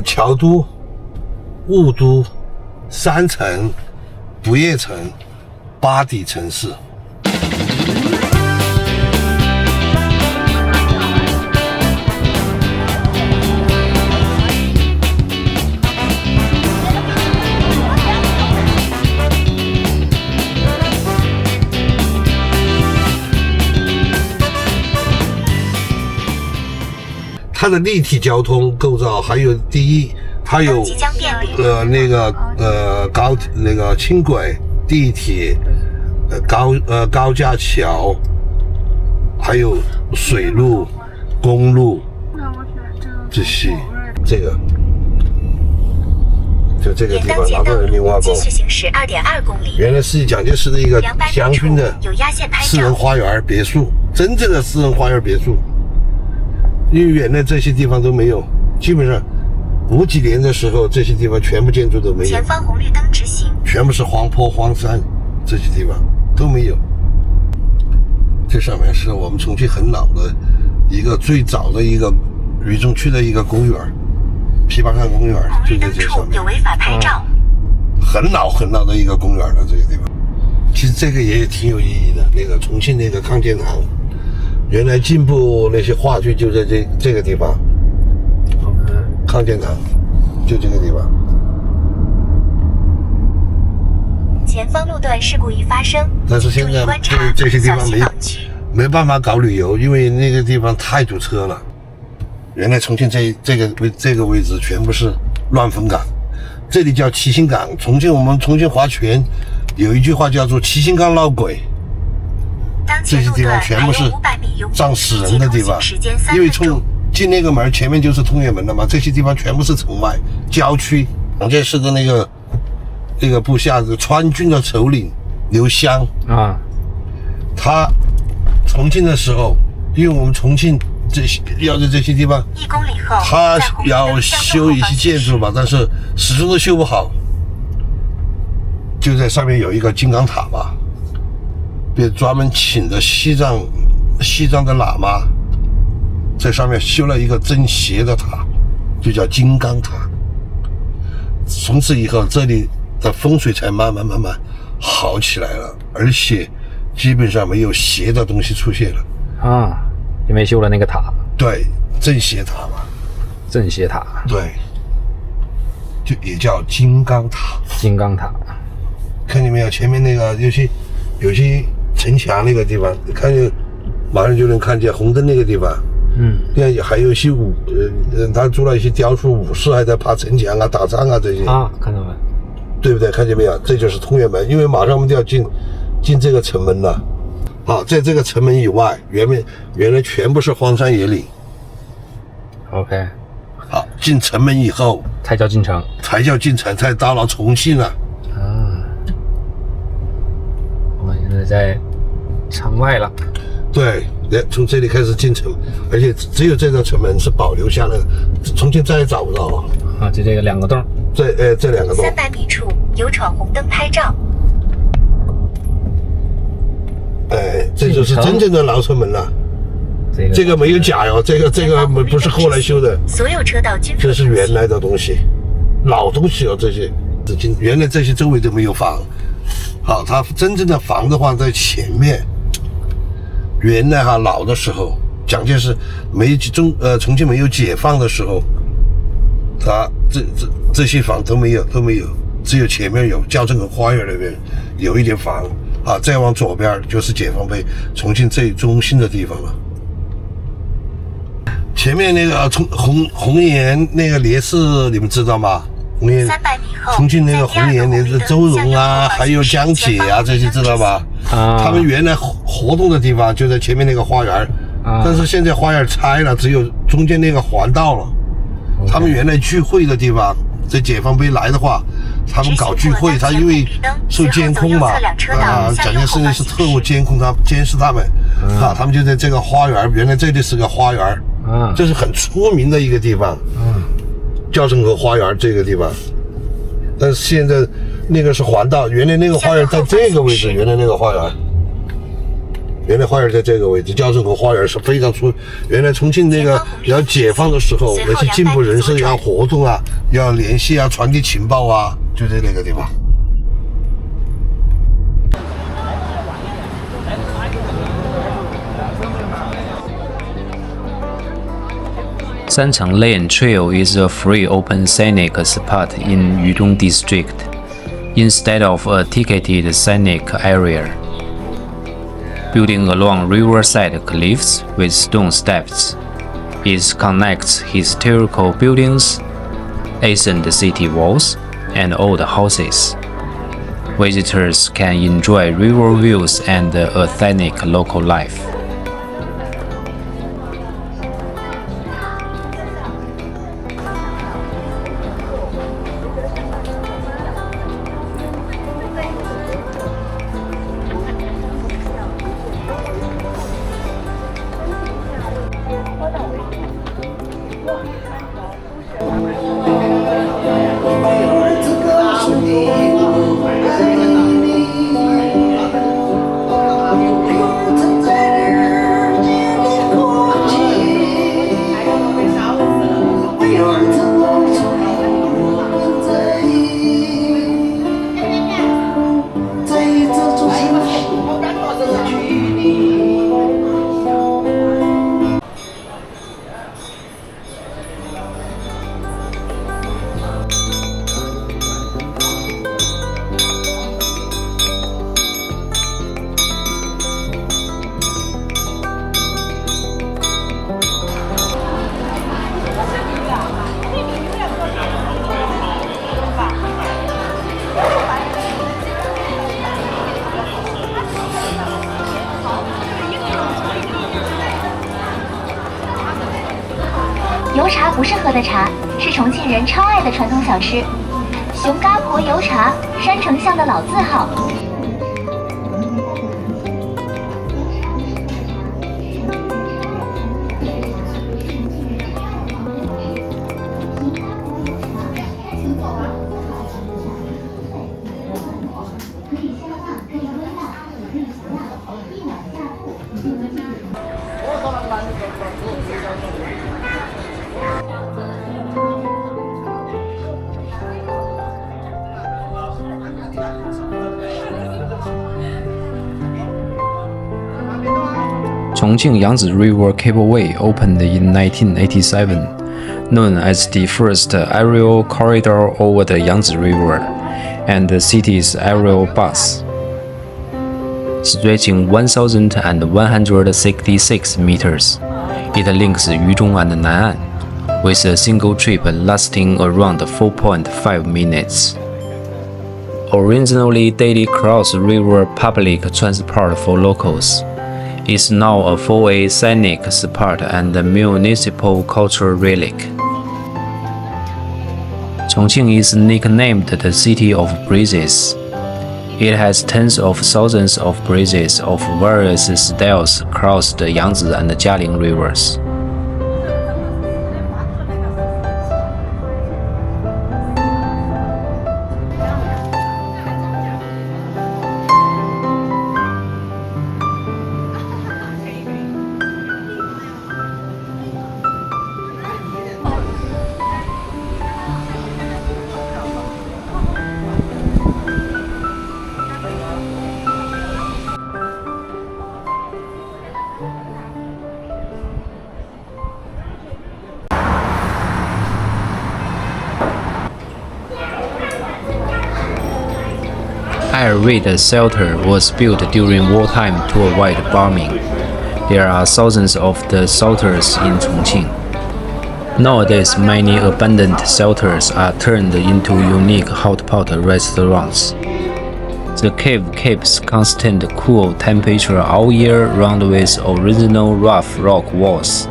桥都、雾都、山城、不夜城、8底城市。它的立体交通构造，还有第一，它有那个轻轨、地铁、高架桥，还有水路、公路这些，就这个地方劳动人民文化宫，继续行驶2.2公里。原来是蒋介石的一个将军的私人花园别墅，真正的私人花园别墅。因为原来这些地方都没有，基本上50几年的时候，这些地方全部建筑都没有。前方红绿灯直行，全部是荒坡荒山，这些地方都没有。这上面是我们重庆很老的一个最早的一个渝中区的一个公园，琵琶山公园就在这上面。有违法拍照。很老很老的一个公园了，这个地方。其实这个也挺有意义的，那个重庆那个康健堂。原来进步那些话剧就在这个地方，康健堂就这个地方。前方路段事故已发生，但是现在这些地方没办法搞旅游，因为那个地方太堵车了。原来重庆这个位置全部是乱坟岗，这里叫七星岗。我们重庆划拳有一句话叫做七星岗闹鬼。这些地方全部是葬死人的地方，因为从进那个门前面就是通远门了嘛，这些地方全部是城外郊区。蒋介石的那个部下川军的首领刘湘啊，他重庆的时候，因为我们重庆要在这些地方1公里后，他要修一些建筑吧，但是始终都修不好，就在上面有一个金刚塔吧。别专门请的西藏的喇嘛在上面修了一个真邪的塔，就叫金刚塔。从此以后，这里的风水才慢慢好起来了，而且基本上没有邪的东西出现了啊，因为修了那个塔。对，正邪塔嘛。正邪塔。对，就也叫金刚塔。金刚塔，看见没有？前面那个有些城墙那个地方，看见马上就能看见红灯那个地方。还有一些他做了一些雕塑，武士还在爬城墙啊、打仗啊这些啊，看到没？对不对？看见没有？这就是通远门，因为马上我们就要进这个城门了。啊，在这个城门以外，原来全部是荒山野岭。OK， 好，进城门以后才叫进城，才到了重庆了。我现在在城外了。对，从这里开始进城，而且只有这个城门是保留下来的，重庆再也找不到了。啊，就这个2个洞。这2个洞。300米处有闯红灯拍照。这就是真正的老城门了。这个没有假哟，这个不是后来修的。所有车道均这是原来的东西，老东西哦，这些。原来这些周围都没有房。好，它真正的房的话在前面。原来老的时候，蒋介石重庆没有解放的时候，他这些房都没有，只有前面有校正口花园那边有一点房啊，再往左边就是解放碑重庆最中心的地方了。前面那个红岩那个烈士你们知道吗？红岩重庆那个红岩烈士周荣啊，还有江姐啊，这些知道吧？他们原来活动的地方就在前面那个花园，但是现在花园拆了，只有中间那个环道了。他们原来聚会的地方，在解放碑来的话，他们搞聚会，他因为受监控嘛，蒋介石那是特务监视他们，他们就在这个花园，原来这里是个花园，这是很出名的一个地方，校正口花园这个地方。但是现在那个是环道，原来那个花园在这个位置，原来那个花园原来花园在这个位置，胶镇河花园是非常出。原来重庆那个要解放的时候，那些进步人士要活动啊，要联系啊，传递情报啊，就在那个地方。Sanchang Lane Trail is a free open scenic spot in Yudong District, instead of a ticketed scenic area. Building along riverside cliffs with stone steps, it connects historical buildings, ancient city walls, and old houses. Visitors can enjoy river views and authentic local life. “油茶不是喝的茶，是重庆人超爱的传统小吃。熊嘎婆油茶，山城巷的老字号。Chongqing Yangtze River Cableway opened in 1987, known as the first aerial corridor over the Yangtze River and the city's aerial bus. Stretching 1,166 meters, it links Yuzhong and Nan'an, with a single trip lasting around 4.5 minutes. Originally daily cross-river public transport for locals, is now a 4A scenic spot and a municipal cultural relic. Chongqing is nicknamed the City of Bridges. It has tens of thousands of bridges of various styles across the Yangtze and Jialing rivers. Air raid shelter was built during wartime to avoid bombing. There are thousands of the shelters in Chongqing. Nowadays, many abandoned shelters are turned into unique hotpot restaurants. The cave keeps constant cool temperature all year round with original rough rock walls.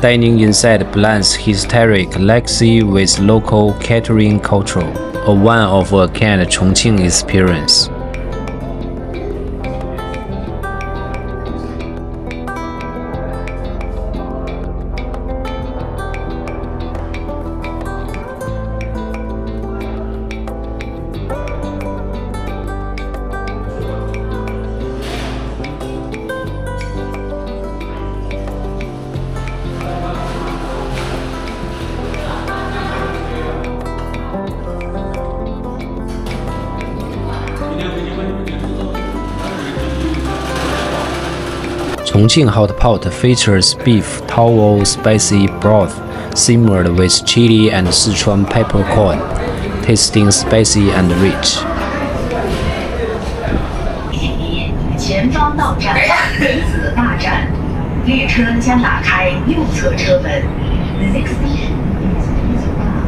Dining inside blends historic legacy with local catering culture, a one-of-a-kind Chongqing experience. Chongqing hot pot features beef towel spicy broth simmered with chili and Sichuan peppercorn, tasting spicy and rich. 前方到站女子大站，列车将打开右侧车门。The next station is Liziba.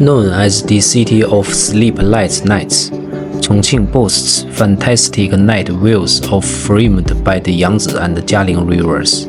Known as the city of sleepless nights, Chongqing boasts fantastic night views of framed by the Yangtze and Jialing rivers.